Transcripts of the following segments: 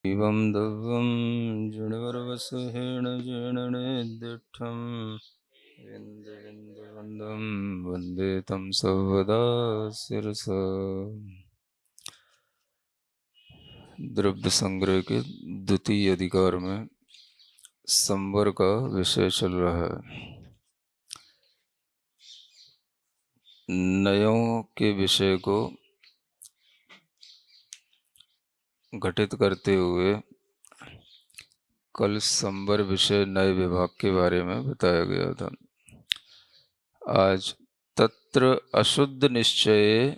एवं दव्यं जडवरवसुहेण जीर्णनेदिष्ठं विन्दविन्दवन्दं वन्दे तं सर्वदा शिरसा। द्रव्य संग्रह के द्वितीय अधिकार में संवर का विषय चल रहा है। नयों के विषय को घटित करते हुए कल संवर विषय नए विभाग के बारे में बताया गया था। आज तत्र अशुद्ध निश्चये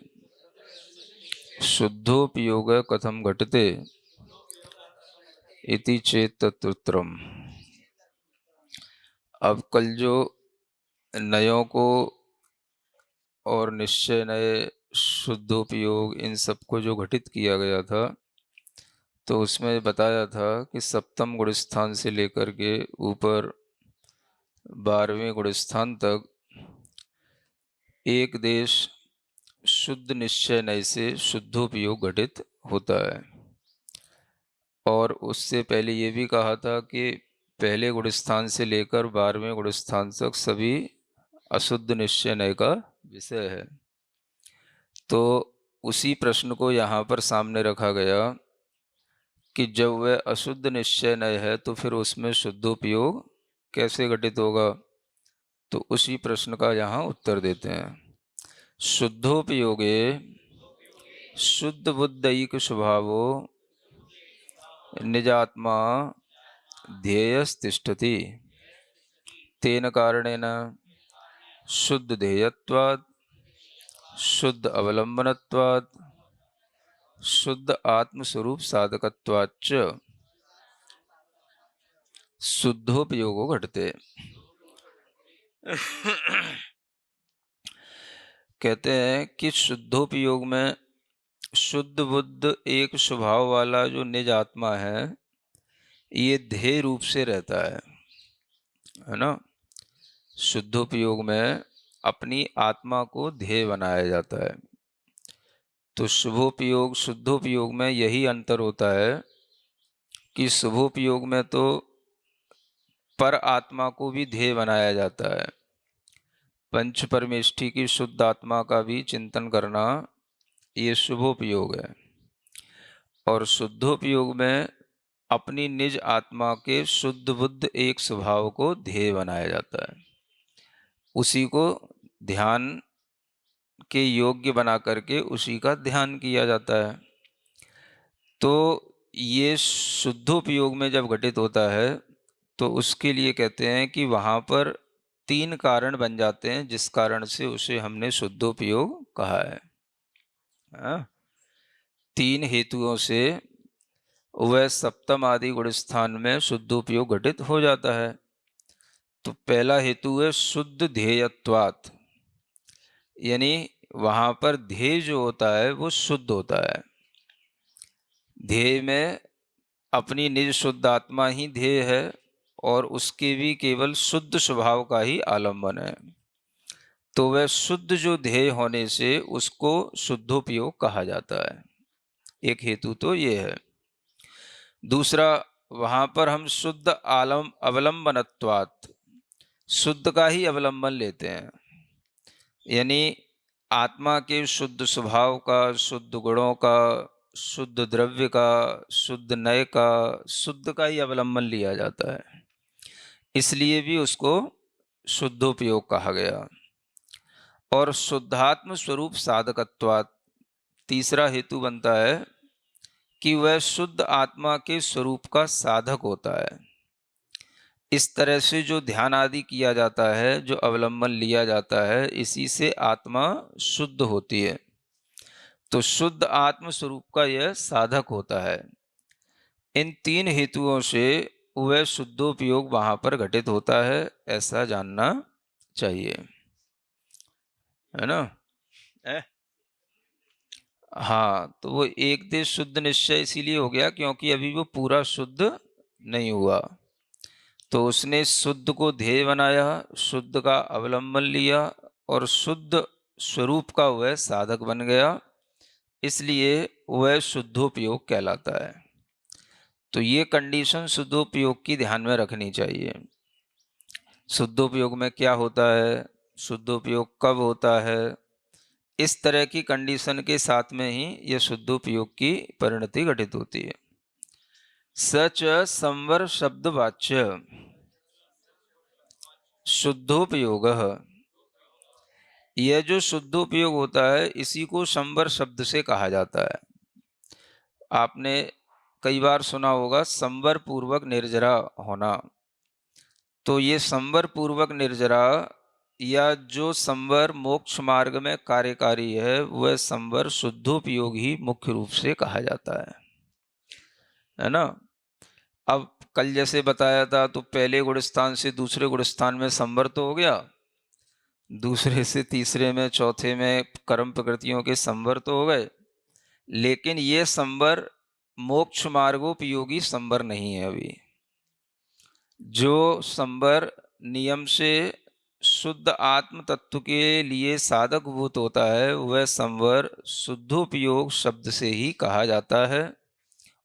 शुद्धोपयोग कथम घटते इति चेत तत्रोत्तरम। अब कल जो नयों को और निश्चय नए शुद्धोपयोग इन सबको जो घटित किया गया था, तो उसमें बताया था कि सप्तम गुण स्थान से लेकर के ऊपर 12वें गुण स्थान तक एक देश शुद्ध निश्चय नय से शुद्धोपयोग घटित होता है। और उससे पहले ये भी कहा था कि पहले गुण स्थान से लेकर 12वें गुण स्थान तक सभी अशुद्ध निश्चय नय का विषय है। तो उसी प्रश्न को यहाँ पर सामने रखा गया कि जब वह अशुद्ध निश्चय नय है तो फिर उसमें शुद्धोपयोग कैसे घटित होगा। तो उसी प्रश्न का यहाँ उत्तर देते हैं। शुद्धोपयोगे शुद्ध बुद्धैक स्वभावो निजात्मा ध्येयस्तिष्ठति तेन कारणेन शुद्ध ध्येयत्वात् शुद्ध अवलंबनत्वात् शुद्ध आत्मस्वरूप साधकत्वाच्च शुद्धोपयोगो घटते। कहते हैं कि शुद्धोपयोग में शुद्ध बुद्ध एक स्वभाव वाला जो निज आत्मा है, ये ध्येय रूप से रहता है ना। शुद्धोपयोग में अपनी आत्मा को ध्येय बनाया जाता है। तो शुभोपयोग शुद्धोपयोग में यही अंतर होता है कि शुभोपयोग में तो पर आत्मा को भी ध्येय बनाया जाता है। पंच परमेष्ठि की शुद्ध आत्मा का भी चिंतन करना ये शुभोपयोग है। और शुद्धोपयोग में अपनी निज आत्मा के शुद्ध बुद्ध एक स्वभाव को ध्येय बनाया जाता है। उसी को ध्यान के योग्य बना करके उसी का ध्यान किया जाता है। तो ये शुद्धोपयोग में जब घटित होता है तो उसके लिए कहते हैं कि वहाँ पर 3 कारण बन जाते हैं, जिस कारण से उसे हमने शुद्धोपयोग कहा है। 3 हेतुओं से वह सप्तम आदि गुण स्थान में शुद्धोपयोग घटित हो जाता है। तो पहला हेतु है शुद्ध ध्येयत्वात्, यानी वहाँ पर ध्येय जो होता है वो शुद्ध होता है। ध्येय में अपनी निज शुद्ध आत्मा ही ध्येय है और उसके भी केवल शुद्ध स्वभाव का ही आलंबन है। तो वह शुद्ध जो ध्येय होने से उसको शुद्धोपयोग कहा जाता है। एक हेतु तो ये है। दूसरा, वहाँ पर हम शुद्ध अवलंबनत्वात्, शुद्ध का ही अवलंबन लेते हैं, यानी आत्मा के शुद्ध स्वभाव का, शुद्ध गुणों का, शुद्ध द्रव्य का, शुद्ध नय का, शुद्ध का ही अवलंबन लिया जाता है। इसलिए भी उसको शुद्धोपयोग कहा गया। और शुद्धात्म स्वरूप साधकत्वात्, तीसरा हेतु बनता है कि वह शुद्ध आत्मा के स्वरूप का साधक होता है। इस तरह से जो ध्यान आदि किया जाता है, जो अवलंबन लिया जाता है, इसी से आत्मा शुद्ध होती है। तो शुद्ध आत्म स्वरूप का यह साधक होता है। इन 3 हेतुओं से वह शुद्धोपयोग वहां पर घटित होता है, ऐसा जानना चाहिए, है ना। हाँ, तो वो एक देश शुद्ध निश्चय इसीलिए हो गया क्योंकि अभी वो पूरा शुद्ध नहीं हुआ। तो उसने शुद्ध को ध्येय बनाया, शुद्ध का अवलंबन लिया और शुद्ध स्वरूप का वह साधक बन गया, इसलिए वह शुद्धोपयोग कहलाता है। तो ये कंडीशन शुद्धोपयोग की ध्यान में रखनी चाहिए। शुद्धोपयोग में क्या होता है, शुद्धोपयोग कब होता है, इस तरह की कंडीशन के साथ में ही यह शुद्धोपयोग की परिणति घटित होती है। सच संवर शब्द वाच्य शुद्धोपयोग, यह जो शुद्धोपयोग होता है इसी को संवर शब्द से कहा जाता है। आपने कई बार सुना होगा संवर पूर्वक निर्जरा होना। तो ये संवर पूर्वक निर्जरा या जो संवर मोक्ष मार्ग में कार्यकारी है वह संवर शुद्धोपयोग ही मुख्य रूप से कहा जाता है ना। अब कल जैसे बताया था तो पहले गुण स्थान से दूसरे गुण स्थान में संवर तो हो गया, दूसरे से तीसरे में चौथे में कर्म प्रकृतियों के संवर तो हो गए, लेकिन ये संवर मोक्ष मार्गोपयोगी संवर नहीं है। अभी जो संवर नियम से शुद्ध आत्म तत्व के लिए साधक भूत होता है वह संवर शुद्धोपयोग शब्द से ही कहा जाता है,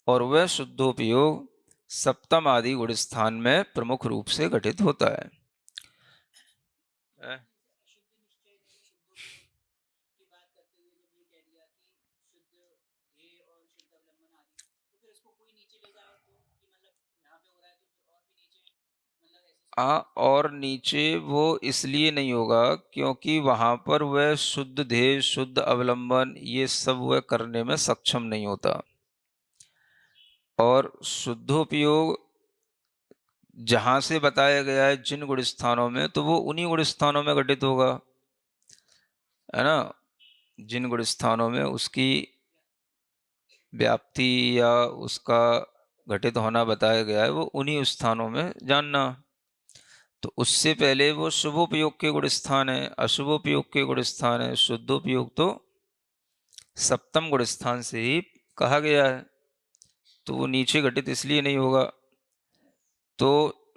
और वह शुद्धोपयोग सप्तम आदि गुण स्थान में प्रमुख रूप से घटित होता है। और नीचे वो इसलिए नहीं होगा क्योंकि वहां पर वह शुद्ध ध्येय शुद्ध अवलंबन ये सब वह करने में सक्षम नहीं होता। और शुद्धोपयोग जहां से बताया गया है जिन गुण स्थानों में, तो वो उन्हीं गुण स्थानों में घटित होगा, है ना। जिन गुण स्थानों में उसकी व्याप्ति या उसका घटित होना बताया गया है वो उन्हीं स्थानों में जानना। तो उससे पहले वो शुभोपयोग के गुण स्थान है, अशुभोपयोग के गुण स्थान है, शुद्धोपयोग तो सप्तम गुण स्थान से ही कहा गया है, तो वो नीचे घटित इसलिए नहीं होगा। तो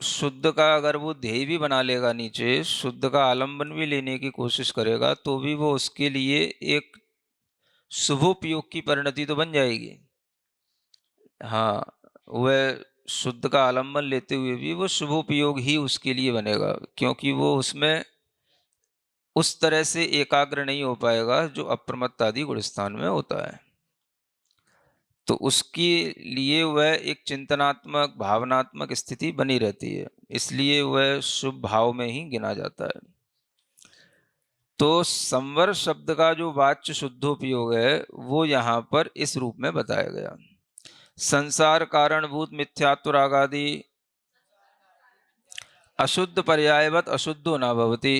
शुद्ध का अगर वो ध्येय भी बना लेगा, नीचे शुद्ध का आलंबन भी लेने की कोशिश करेगा, तो भी वो उसके लिए एक शुभोपयोग की परिणति तो बन जाएगी। हाँ, वह शुद्ध का आलंबन लेते हुए भी वो शुभोपयोग ही उसके लिए बनेगा, क्योंकि वो उसमें उस तरह से एकाग्र नहीं हो पाएगा जो अप्रमत्त आदि गुण स्थान में होता है। तो उसके लिए वह एक चिंतनात्मक भावनात्मक स्थिति बनी रहती है, इसलिए वह शुभ भाव में ही गिना जाता है। तो संवर शब्द का जो वाच्य शुद्धोपयोग है वो यहाँ पर इस रूप में बताया गया। संसार कारणभूत मिथ्यात्व रागादि अशुद्ध पर्यायवत अशुद्धो न भवति।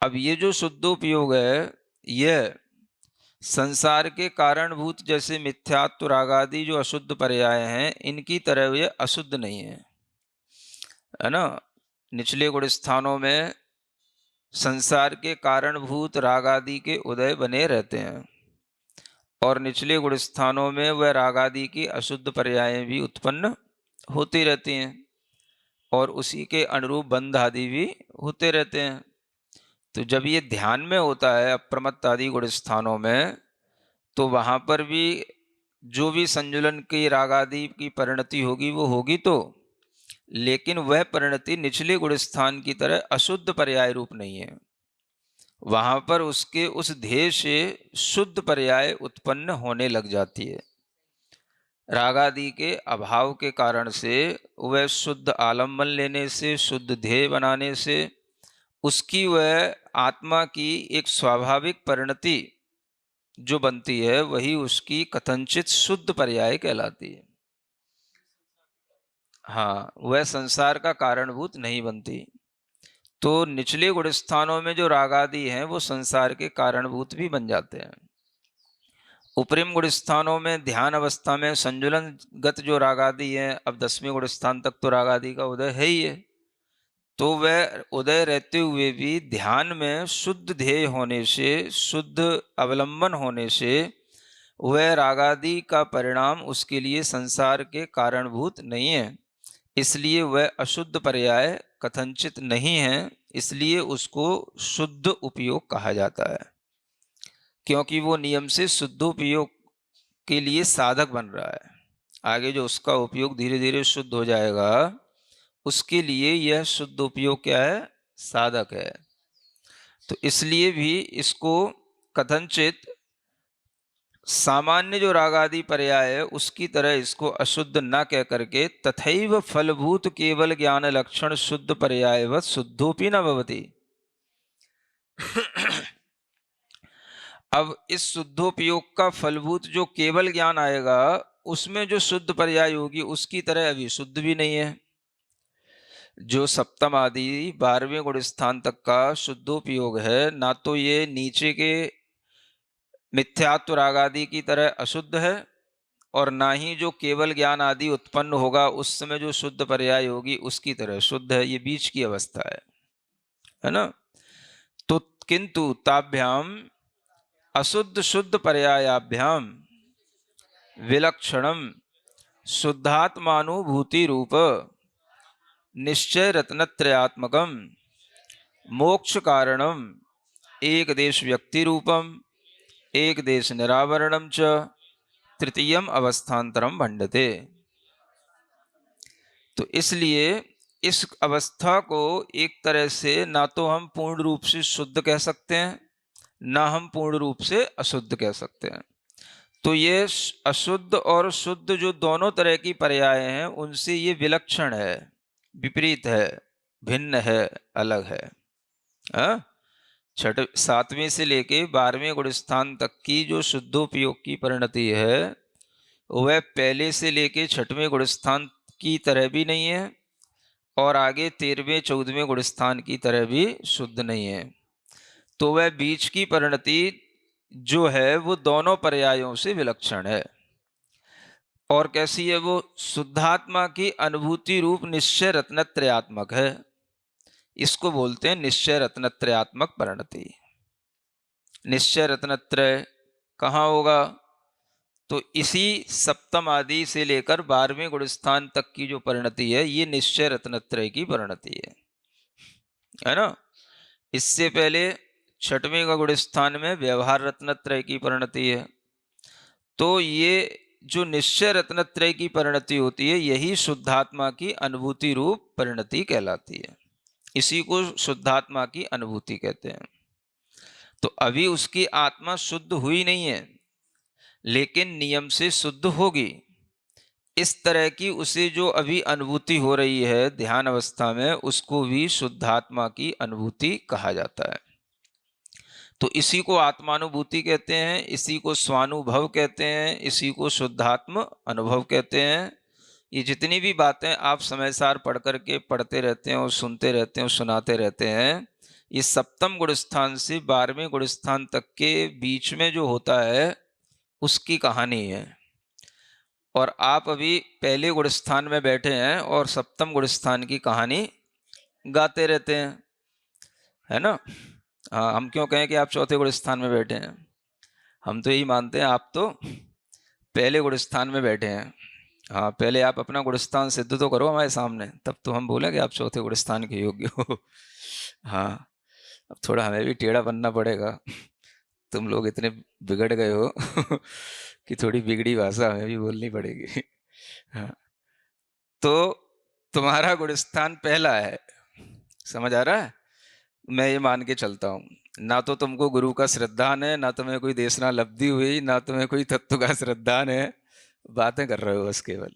अब ये जो शुद्धोपयोग है यह संसार के कारणभूत जैसे मिथ्यात्व रागादि जो अशुद्ध पर्याय हैं इनकी तरह ये अशुद्ध नहीं है ना। निचले गुण स्थानों में संसार के कारणभूत रागादि के उदय बने रहते हैं, और निचले गुण स्थानों में वह रागादि की अशुद्ध पर्याय भी उत्पन्न होती रहती हैं, और उसी के अनुरूप बंध आदि भी होते रहते हैं। तो जब ये ध्यान में होता है अप्रमत्त आदि गुण स्थानों में, तो वहाँ पर भी जो भी संजुलन की रागादि की परिणति होगी वो होगी, तो लेकिन वह परिणति निचले गुण स्थान की तरह अशुद्ध पर्याय रूप नहीं है। वहाँ पर उसके उस ध्येय से शुद्ध पर्याय उत्पन्न होने लग जाती है। रागादि के अभाव के कारण से वह शुद्ध आलम्बन लेने से शुद्ध ध्येय बनाने से उसकी वह आत्मा की एक स्वाभाविक परिणति जो बनती है वही उसकी कथनचित शुद्ध पर्याय कहलाती है। हाँ, वह संसार का कारणभूत नहीं बनती। तो निचले गुण स्थानों में जो रागादि हैं वो संसार के कारणभूत भी बन जाते हैं। उपरिम गुण स्थानों में ध्यान अवस्था में संजुलन गत जो रागादि हैं, अब 10वें गुण स्थान तक तो रागादि का उदय है ही है, तो वह उदय रहते हुए भी ध्यान में शुद्ध ध्येय होने से शुद्ध अवलंबन होने से वह रागादि का परिणाम उसके लिए संसार के कारणभूत नहीं है, इसलिए वह अशुद्ध पर्याय कथनचित नहीं है, इसलिए उसको शुद्ध उपयोग कहा जाता है, क्योंकि वो नियम से शुद्धोपयोग के लिए साधक बन रहा है। आगे जो उसका उपयोग धीरे धीरे शुद्ध हो जाएगा, उसके लिए यह शुद्ध उपयोग क्या है? साधक है। तो इसलिए भी इसको कथनचित सामान्य जो राग आदि पर्याय है उसकी तरह इसको अशुद्ध न कह करके तथैव फलभूत केवल ज्ञान लक्षण शुद्ध पर्यायवत शुद्धोपि न भवति। अब इस शुद्धोपयोग का फलभूत जो केवल ज्ञान आएगा उसमें जो शुद्ध पर्याय होगी उसकी तरह अभी शुद्ध भी नहीं है। जो सप्तम आदि 12वें गुण स्थान तक का शुद्धोपयोग है, ना तो ये नीचे के मिथ्यात्व राग आदि की तरह अशुद्ध है, और ना ही जो केवल ज्ञान आदि उत्पन्न होगा उस समय जो शुद्ध पर्याय होगी उसकी तरह शुद्ध है। ये बीच की अवस्था है ना। तो किंतु ताभ्याम अशुद्ध शुद्ध पर्यायाभ्याम विलक्षणम शुद्धात्मानुभूति रूप निश्चय रत्नत्रयात्मकम मोक्ष कारणम एक देश व्यक्ति रूपम एक देश निरावरणम च तृतीयम अवस्थान्तरम भंडते। तो इसलिए इस अवस्था को एक तरह से ना तो हम पूर्ण रूप से शुद्ध कह सकते हैं, ना हम पूर्ण रूप से अशुद्ध कह सकते हैं। तो ये अशुद्ध और शुद्ध जो दोनों तरह की पर्याय हैं उनसे ये विलक्षण है, विपरीत है, भिन्न है, अलग है। छठ 7वें से लेके 12वें गुण स्थान तक की जो शुद्धोपयोग की परिणति है वह पहले से लेके 6वें गुण स्थान की तरह भी नहीं है, और आगे 13वें 14वें गुण स्थान की तरह भी शुद्ध नहीं है। तो वह बीच की परिणति जो है वो दोनों पर्यायों से विलक्षण है। और कैसी है वो? शुद्धात्मा की अनुभूति रूप निश्चय रत्नत्रयात्मक है। इसको बोलते हैं निश्चय रत्नत्रयात्मक परिणति। निश्चय रत्नत्रय कहाँ होगा? तो इसी सप्तम आदि से लेकर 12वें गुण स्थान तक की जो परिणति है ये निश्चय रत्नत्रय की परिणति है ना। इससे पहले 6वें का गुण स्थान में व्यवहार रत्नत्रय की परिणति है। तो ये जो निश्चय रत्नत्रय की परिणति होती है यही शुद्धात्मा की अनुभूति रूप परिणति कहलाती है। इसी को शुद्धात्मा की अनुभूति कहते हैं। तो अभी उसकी आत्मा शुद्ध हुई नहीं है, लेकिन नियम से शुद्ध होगी। इस तरह की उसे जो अभी अनुभूति हो रही है ध्यान अवस्था में, उसको भी शुद्धात्मा की अनुभूति कहा जाता है। तो इसी को आत्मानुभूति कहते हैं, इसी को स्वानुभव कहते हैं, इसी को शुद्धात्म अनुभव कहते हैं। ये जितनी भी बातें आप समय सार पढ़ करके पढ़ते रहते हैं और सुनते रहते हैं और सुनाते रहते हैं, ये सप्तम गुण स्थान से 12वें गुण स्थान तक के बीच में जो होता है उसकी कहानी है। और आप अभी पहले गुण स्थान में बैठे हैं और सप्तम गुण स्थान की कहानी गाते रहते हैं, है ना। हाँ, हम क्यों कहें कि आप चौथे गुण स्थान में बैठे हैं? हम तो यही मानते हैं आप तो पहले गुण स्थान में बैठे हैं। हाँ, पहले आप अपना गुण स्थान सिद्ध तो करो हमारे सामने, तब तो हम बोलें कि आप चौथे गुण स्थान के योग्य हो। हाँ, अब थोड़ा हमें भी टेढ़ा बनना पड़ेगा। तुम लोग इतने बिगड़ गए हो कि थोड़ी बिगड़ी भाषा हमें भी बोलनी पड़ेगी। हाँ, तो तुम्हारा गुण स्थान पहला है, समझ आ रहा है? मैं ये मान के चलता हूँ, ना तो तुमको गुरु का श्रद्धान है, ना तुम्हें कोई देशना लब्धि हुई, ना तुम्हें कोई तत्व का श्रद्धान है, बातें कर रहे हो बस केवल।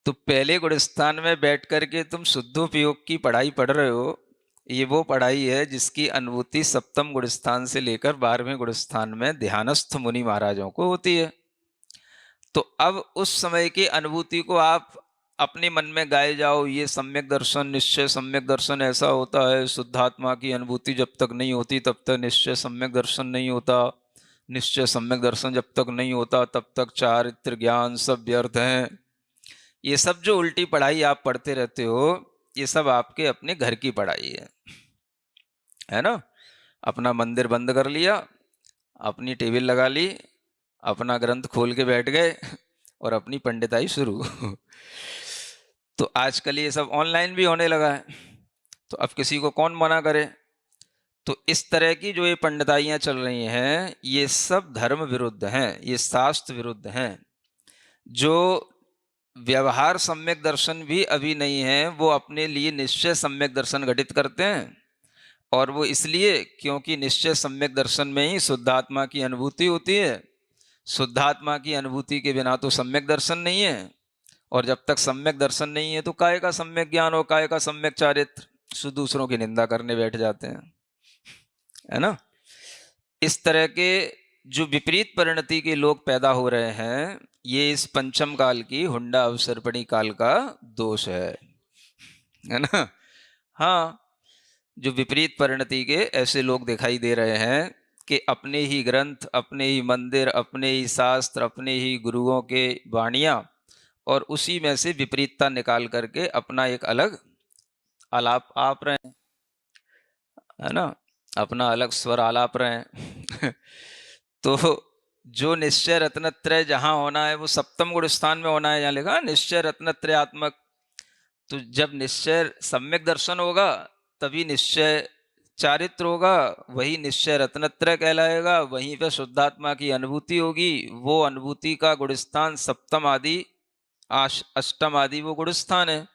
तो पहले गुण स्थान में बैठ करके तुम शुद्धोपयोग की पढ़ाई पढ़ रहे हो। ये वो पढ़ाई है जिसकी अनुभूति सप्तम गुण स्थान से लेकर 12वें गुण स्थान में ध्यानस्थ मुनि महाराजों को होती है। तो अब उस समय की अनुभूति को आप अपने मन में गाए जाओ, ये सम्यक दर्शन, निश्चय सम्यक दर्शन ऐसा होता है। शुद्धात्मा की अनुभूति जब तक नहीं होती तब तक निश्चय सम्यक दर्शन नहीं होता। निश्चय सम्यक दर्शन जब तक नहीं होता तब तक चारित्र ज्ञान सब व्यर्थ हैं। ये सब जो उल्टी पढ़ाई आप पढ़ते रहते हो, ये सब आपके अपने घर की पढ़ाई है ना। अपना मंदिर बंद कर लिया, अपनी टेबल लगा ली, अपना ग्रंथ खोल के बैठ गए और अपनी पंडिताई शुरू। तो आजकल ये सब ऑनलाइन भी होने लगा है, तो अब किसी को कौन मना करे। तो इस तरह की जो ये पंडिताइयाँ चल रही हैं, ये सब धर्म विरुद्ध हैं, ये शास्त्र विरुद्ध हैं। जो व्यवहार सम्यक दर्शन भी अभी नहीं है, वो अपने लिए निश्चय सम्यक दर्शन घटित करते हैं। और वो इसलिए क्योंकि निश्चय सम्यक दर्शन में ही शुद्धात्मा की अनुभूति होती है। शुद्धात्मा की अनुभूति के बिना तो सम्यक दर्शन नहीं है। और जब तक सम्यक दर्शन नहीं है तो काय का सम्यक ज्ञान और काय का सम्यक चारित्र, शुद्ध दूसरों की निंदा करने बैठ जाते हैं, है ना। इस तरह के जो विपरीत परिणति के लोग पैदा हो रहे हैं, ये इस पंचम काल की हुंडा अवसर्पणी काल का दोष है ना। हाँ, जो विपरीत परिणति के ऐसे लोग दिखाई दे रहे हैं कि अपने ही ग्रंथ, अपने ही मंदिर, अपने ही शास्त्र, अपने ही गुरुओं के वाणियाँ, और उसी में से विपरीतता निकाल करके अपना एक अलग आलाप आप रहे हैं, है ना, अपना अलग स्वर आलाप रहे हैं तो जो निश्चय रत्नत्रय जहाँ होना है वो सप्तम गुण स्थान में होना है, यहाँ लिखा निश्चय रत्नत्रयात्मक। तो जब निश्चय सम्यक दर्शन होगा तभी निश्चय चारित्र होगा, वही निश्चय रत्नत्रय कहलाएगा, वहीं पे शुद्धात्मा की अनुभूति होगी। वो अनुभूति का गुणस्थान सप्तम आदि अष्टम आदि वो गुणस्थान है।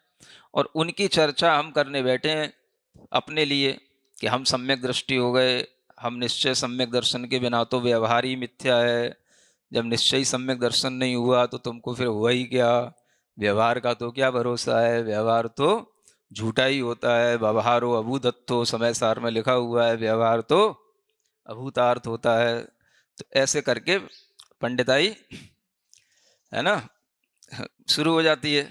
और उनकी चर्चा हम करने बैठे हैं अपने लिए कि हम सम्यक दृष्टि हो गए, हम निश्चय सम्यक दर्शन के बिना तो व्यवहार ही मिथ्या है। जब निश्चय ही सम्यक दर्शन नहीं हुआ तो तुमको फिर हुआ ही क्या, व्यवहार का तो क्या भरोसा है, व्यवहार तो झूठा ही होता है। व्यवहारो अभूदत्तो, समय सार में लिखा हुआ है, व्यवहार तो अभूतार्थ होता है। तो ऐसे करके पंडिताई, है ना, शुरू हो जाती है।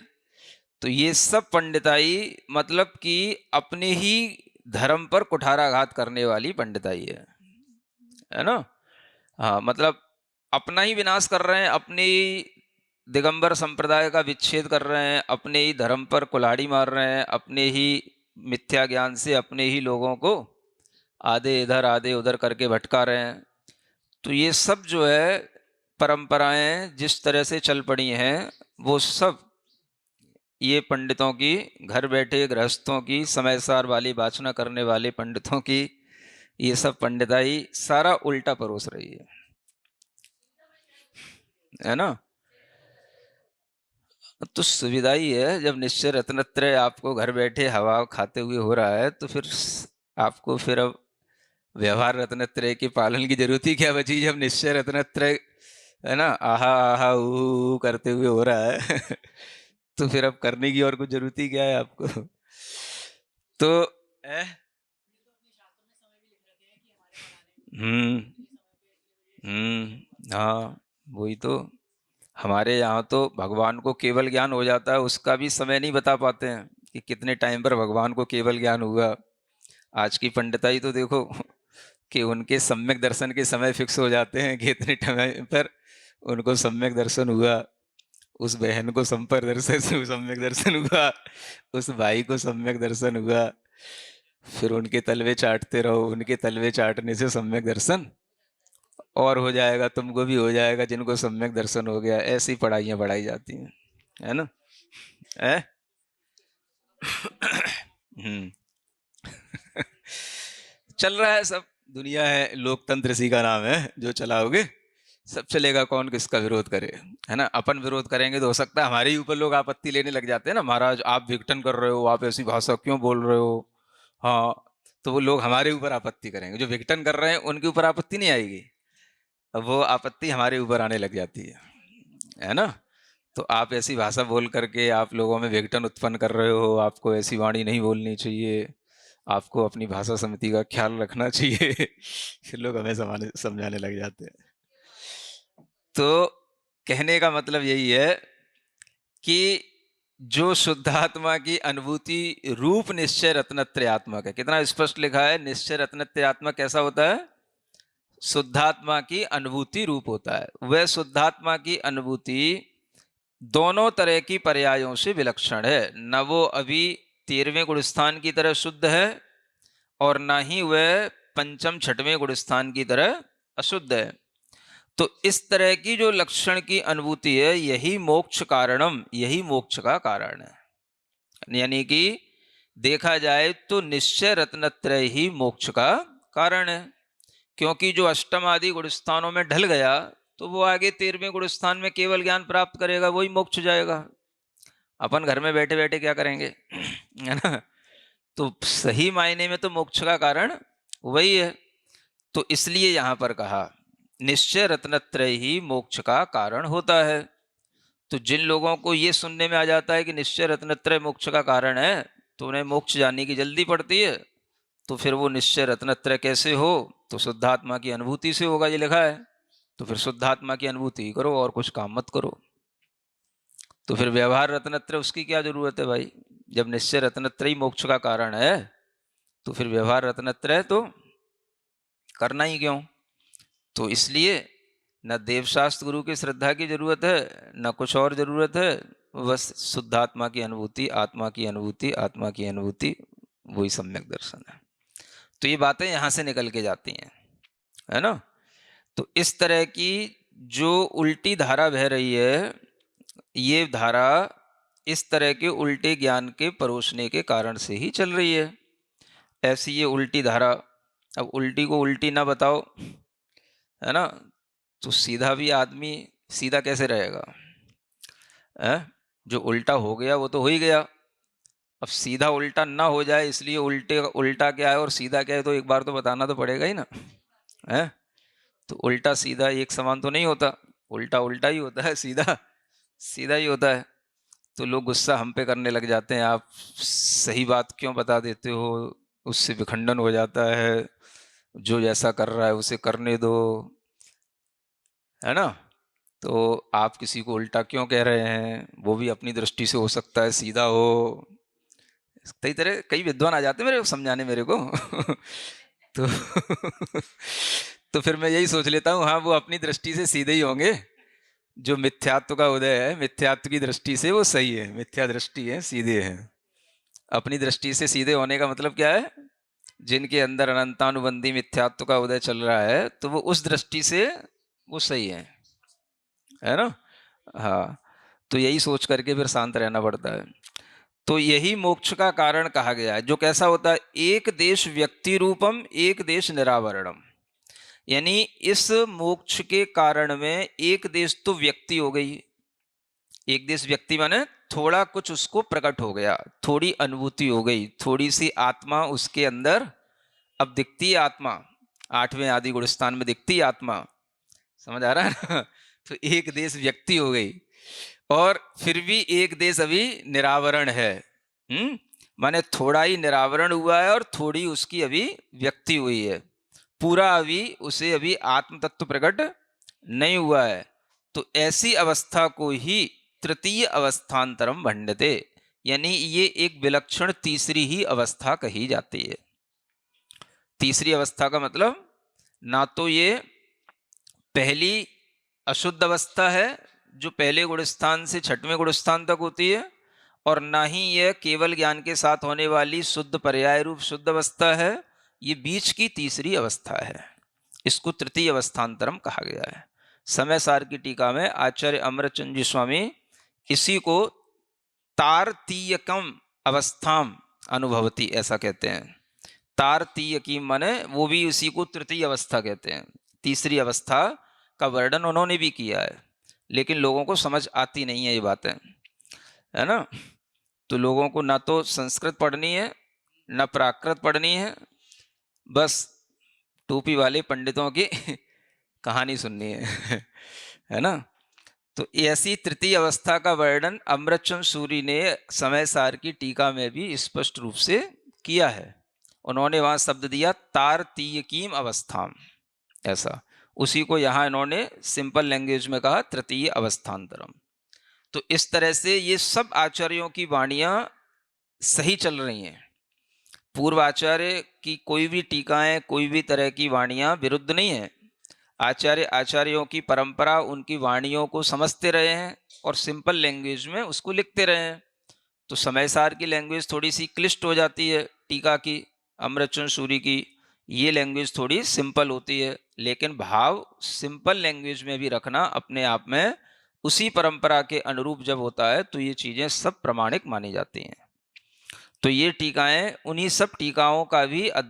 तो ये सब पंडिताई मतलब कि अपने ही धर्म पर कुठाराघात करने वाली पंडिताई है ना। हाँ, मतलब अपना ही विनाश कर रहे हैं, अपने ही दिगंबर संप्रदाय का विच्छेद कर रहे हैं, अपने ही धर्म पर कुल्हाड़ी मार रहे हैं, अपने ही मिथ्या ज्ञान से अपने ही लोगों को आधे इधर आधे उधर करके भटका रहे हैं। तो ये सब जो है परंपराएं जिस तरह से चल पड़ी हैं, वो सब ये पंडितों की, घर बैठे गृहस्थों की, समय सार वाली वाचना करने वाले पंडितों की, ये सब पंडिताई सारा उल्टा परोस रही है ना। तो सुविधा ही है, जब निश्चय रत्नत्रय आपको घर बैठे हवा खाते हुए हो रहा है तो फिर आपको फिर अब व्यवहार रत्नत्रय के पालन की जरूरत ही क्या बची, जब निश्चय रत्नत्रय, है ना, आहा आहा ऊ करते हुए हो रहा है तो फिर अब करने की और कुछ जरूरत ही क्या है आपको। तो हाँ, वही तो। हमारे यहाँ तो भगवान को केवल ज्ञान हो जाता है, उसका भी समय नहीं बता पाते हैं कि कितने टाइम पर भगवान को केवल ज्ञान हुआ। आज की पंडिताई तो देखो कि उनके सम्यक दर्शन के समय फिक्स हो जाते हैं कि इतने टाइम पर उनको सम्यक दर्शन हुआ, उस बहन को संपर दर्शन सम्यक दर्शन हुआ, उस भाई को सम्यक दर्शन हुआ, फिर उनके तलवे चाटते रहो, उनके तलवे चाटने से सम्यक दर्शन और हो जाएगा, तुमको भी हो जाएगा जिनको सम्यक दर्शन हो गया। ऐसी पढ़ाइयाँ पढ़ाई जाती हैं, है ना। है चल रहा है सब, दुनिया है, लोकतंत्र इसी का नाम है, जो चलाओगे सब चलेगा, कौन किसका विरोध करे, है ना। अपन विरोध करेंगे तो हो सकता है हमारे ही ऊपर लोग आपत्ति लेने लग जाते हैं ना, महाराज आप विघटन कर रहे हो, आप ऐसी भाषा क्यों बोल रहे हो। हाँ, तो वो लोग हमारे ऊपर आपत्ति करेंगे, जो विघटन कर रहे हैं उनके ऊपर आपत्ति नहीं आएगी, अब वो आपत्ति हमारे ऊपर आने लग जाती है ना। तो आप ऐसी भाषा बोल करके आप लोगों में विघटन उत्पन्न कर रहे हो, आपको ऐसी वाणी नहीं बोलनी चाहिए, आपको अपनी भाषा समिति का ख्याल रखना चाहिए फिर लोग हमें समझाने लग जाते हैं। तो कहने का मतलब यही है कि जो शुद्धात्मा की अनुभूति रूप निश्चय रत्नत्रयात्मक है, कितना स्पष्ट लिखा है, निश्चय रत्नत्रयात्मक कैसा होता है, शुद्धात्मा की अनुभूति रूप होता है। वह शुद्धात्मा की अनुभूति दोनों तरह की पर्यायों से विलक्षण है, न वो अभी 13वें गुणस्थान की तरह शुद्ध है और ना ही वह पंचम छठवें गुणस्थान की तरह अशुद्ध है। तो इस तरह की जो लक्षण की अनुभूति है, यही मोक्ष कारणम, यही मोक्ष का कारण है। यानी कि देखा जाए तो निश्चय रत्नत्रय ही मोक्ष का कारण है, क्योंकि जो अष्टम आदि गुणस्थानों में ढल गया तो वो आगे 13वें गुणस्थान में केवल ज्ञान प्राप्त करेगा, वही मोक्ष जाएगा। अपन घर में बैठे बैठे क्या करेंगे है ना। तो सही मायने में तो मोक्ष का कारण वही है। तो इसलिए यहां पर कहा निश्चय रत्नत्रय ही मोक्ष का कारण होता है। तो जिन लोगों को ये सुनने में आ जाता है कि निश्चय रत्नत्रय मोक्ष का कारण है, तो उन्हें मोक्ष जानने की जल्दी पड़ती है। तो फिर वो निश्चय रत्नत्रय कैसे हो, तो शुद्धात्मा की अनुभूति से होगा, ये लिखा है। तो फिर शुद्धात्मा की अनुभूति करो और कुछ काम मत करो। तो फिर व्यवहार रत्नत्रय उसकी क्या जरूरत है भाई, जब निश्चय रत्नत्रय मोक्ष का कारण है तो फिर व्यवहार रत्नत्रय तो करना ही क्यों। तो इसलिए न देवशास्त्र गुरु की श्रद्धा की जरूरत है, न कुछ और जरूरत है, बस शुद्धात्मा की अनुभूति, आत्मा की अनुभूति, आत्मा की अनुभूति, वही सम्यक दर्शन है। तो ये बातें यहां से निकल के जाती हैं, है ना। तो इस तरह की जो उल्टी धारा बह रही है, ये धारा इस तरह के उल्टे ज्ञान के परोसने के कारण से ही चल रही है। ऐसी ये उल्टी धारा, अब उल्टी को उल्टी ना बताओ, है ना, तो सीधा भी आदमी सीधा कैसे रहेगा है? जो उल्टा हो गया वो तो हो ही गया। अब सीधा उल्टा ना हो जाए, इसलिए उल्टे उल्टा क्या है और सीधा क्या है तो एक बार तो बताना तो पड़ेगा ही ना, है। तो उल्टा सीधा एक समान तो नहीं होता, उल्टा उल्टा ही होता है, सीधा सीधा ही होता है। तो लोग गुस्सा हम पे करने लग जाते हैं, आप सही बात क्यों बता देते हो, उससे विखंडन हो जाता है, जो जैसा कर रहा है उसे करने दो, है ना। तो आप किसी को उल्टा क्यों कह रहे हैं, वो भी अपनी दृष्टि से हो सकता है सीधा हो। कई तरह कई विद्वान आ जाते हैं मेरे को समझाने मेरे को तो तो फिर मैं यही सोच लेता हूँ, हाँ वो अपनी दृष्टि से सीधे ही होंगे। जो मिथ्यात्व का उदय है, मिथ्यात्व की दृष्टि से वो सही है, मिथ्या दृष्टि है, सीधे है। अपनी दृष्टि से सीधे होने का मतलब क्या है, जिनके अंदर अनंतानुबंधी मिथ्यात्व का उदय चल रहा है तो वो उस दृष्टि से वो सही है ना। हाँ, तो यही सोच करके फिर शांत रहना पड़ता है। तो यही मोक्ष का कारण कहा गया है, जो कैसा होता है, एक देश व्यक्ति रूपम एक देश निरावरणम। यानी इस मोक्ष के कारण में एक देश तो व्यक्ति हो गई, एक देश व्यक्ति माने थोड़ा कुछ उसको प्रकट हो गया, थोड़ी अनुभूति हो गई, थोड़ी सी आत्मा उसके अंदर अब दिखती है आत्मा, 8वें आदि गुण स्थान में दिखती है आत्मा, समझ आ रहा है ना। तो एक देश व्यक्ति हो गई, और फिर भी एक देश अभी निरावरण है। माने थोड़ा ही निरावरण हुआ है और थोड़ी उसकी अभी व्यक्ति हुई है, पूरा अभी उसे अभी आत्म तत्व प्रकट नहीं हुआ है। तो ऐसी अवस्था को ही तृतीय अवस्थांतरम भंडते, यानी ये एक विलक्षण तीसरी ही अवस्था कही जाती है। तीसरी अवस्था का मतलब ना तो ये पहली अशुद्ध अवस्था है जो पहले गुण स्थान से 6वें गुण स्थान तक होती है, और ना ही यह केवल ज्ञान के साथ होने वाली शुद्ध पर्याय रूप शुद्ध अवस्था है, ये बीच की तीसरी अवस्था है। इसको तृतीय अवस्थांतरम कहा गया है। समय सार की टीका में आचार्य अमरचंद जी स्वामी इसी को तारतीयकम अवस्थाम अनुभवती ऐसा कहते हैं। तारतीयकी माने वो भी उसी को तृतीय अवस्था कहते हैं। तीसरी अवस्था का वर्णन उन्होंने भी किया है, लेकिन लोगों को समझ आती नहीं है ये बातें, है ना। तो लोगों को ना तो संस्कृत पढ़नी है ना प्राकृत पढ़नी है, बस टोपी वाले पंडितों की कहानी सुननी है ना। तो ऐसी तृतीय अवस्था का वर्णन अमृतचंद सूरी ने समय सार की टीका में भी स्पष्ट रूप से किया है। उन्होंने वहां शब्द दिया तारतीयकीम अवस्थाम, ऐसा, उसी को यहां इन्होंने सिंपल लैंग्वेज में कहा तृतीय अवस्थांतरम। तो इस तरह से ये सब आचार्यों की वाणियां सही चल रही हैं। पूर्व आचार्य की कोई भी टीकाएं, कोई भी तरह की वाणियां विरुद्ध नहीं है। आचार्यों की परंपरा उनकी वाणियों को समझते रहे हैं और सिंपल लैंग्वेज में उसको लिखते रहे हैं। तो समय सार की लैंग्वेज थोड़ी सी क्लिष्ट हो जाती है, टीका की, अमृतचंद सूरी की ये लैंग्वेज थोड़ी सिंपल होती है, लेकिन भाव सिंपल लैंग्वेज में भी रखना अपने आप में उसी परंपरा के अनुरूप जब होता है तो ये चीजें सब प्रमाणिक मानी जाती हैं। तो ये टीकाएं उन्हीं सब टीकाओं का भी